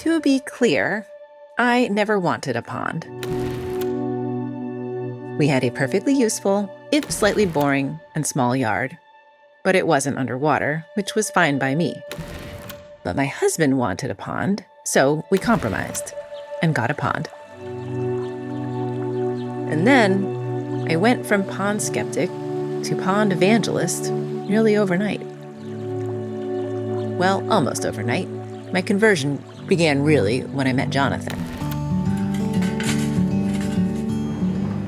To be clear, I never wanted a pond. We had a perfectly useful, if slightly boring, and small yard. But it wasn't underwater, which was fine by me. But my husband wanted a pond, so we compromised and got a pond. And then I went from pond skeptic to pond evangelist nearly overnight. Well, almost overnight. My conversion began really when I met Jonathan.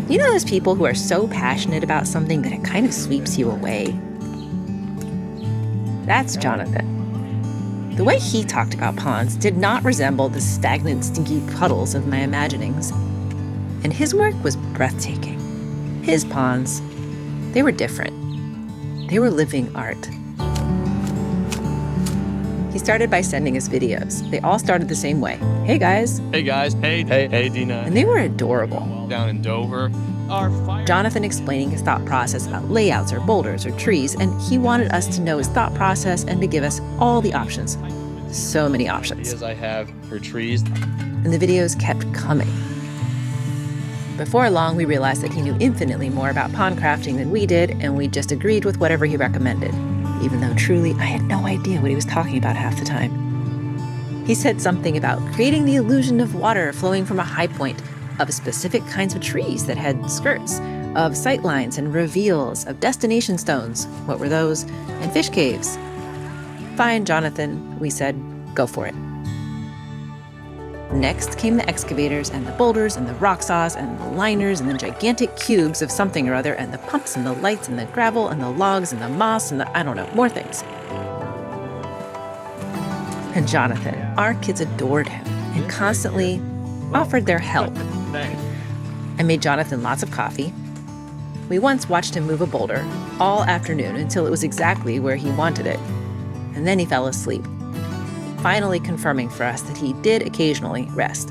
You know those people who are so passionate about something that it kind of sweeps you away? That's Jonathan. The way he talked about ponds did not resemble the stagnant, stinky puddles of my imaginings. And his work was breathtaking. His ponds, they were different. They were living art. He started by sending us videos. They all started the same way. Hey guys. Hey guys. Hey Dina. And they were adorable. Down in Dover. Jonathan explaining his thought process about layouts or boulders or trees, and he wanted us to know his thought process and to give us all the options. So many options. Ideas I have for trees. And the videos kept coming. Before long, we realized that he knew infinitely more about pond crafting than we did, and we just agreed with whatever he recommended, even though truly I had no idea what he was talking about half the time. He said something about creating the illusion of water flowing from a high point, of specific kinds of trees that had skirts, of sight lines and reveals, of destination stones, what were those, and fish caves. Fine, Jonathan, we said, go for it. Next came the excavators and the boulders and the rock saws and the liners and the gigantic cubes of something or other and the pumps and the lights and the gravel and the logs and the moss and the, I don't know, more things. And Jonathan, our kids adored him and constantly offered their help. I made Jonathan lots of coffee. We once watched him move a boulder all afternoon until it was exactly where he wanted it. And then he fell asleep, finally confirming for us that he did occasionally rest.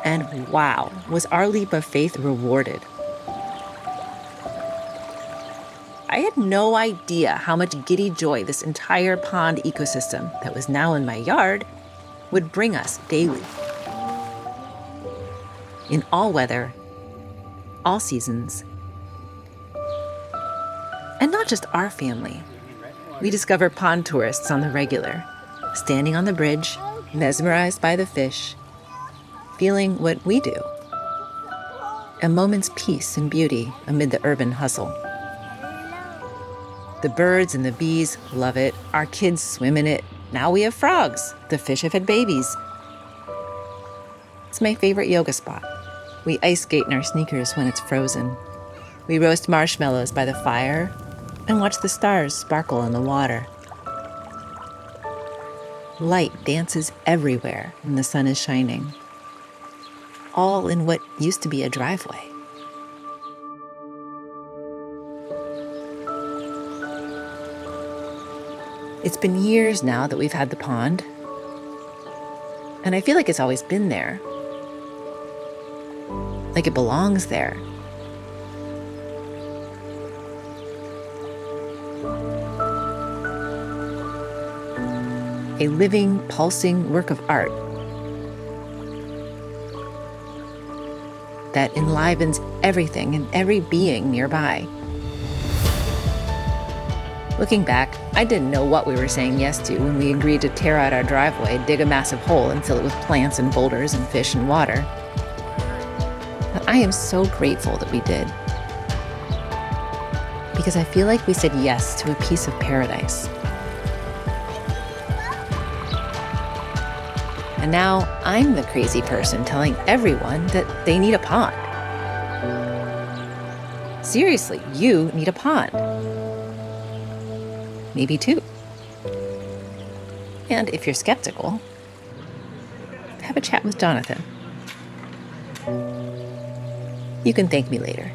And wow, was our leap of faith rewarded. I had no idea how much giddy joy this entire pond ecosystem that was now in my yard would bring us daily. In all weather, all seasons. And not just our family. We discover pond tourists on the regular, standing on the bridge, mesmerized by the fish, feeling what we do. A moment's peace and beauty amid the urban hustle. The birds and the bees love it. Our kids swim in it. Now we have frogs. The fish have had babies. It's my favorite yoga spot. We ice skate in our sneakers when it's frozen. We roast marshmallows by the fire and watch the stars sparkle in the water. Light dances everywhere when the sun is shining, all in what used to be a driveway. It's been years now that we've had the pond, and I feel like it's always been there, like it belongs there. A living, pulsing work of art that enlivens everything and every being nearby. Looking back, I didn't know what we were saying yes to when we agreed to tear out our driveway, dig a massive hole, and fill it with plants and boulders and fish and water. But I am so grateful that we did. Because I feel like we said yes to a piece of paradise. And now I'm the crazy person telling everyone that they need a pond. Seriously, you need a pond. Maybe two. And if you're skeptical, have a chat with Jonathan. You can thank me later.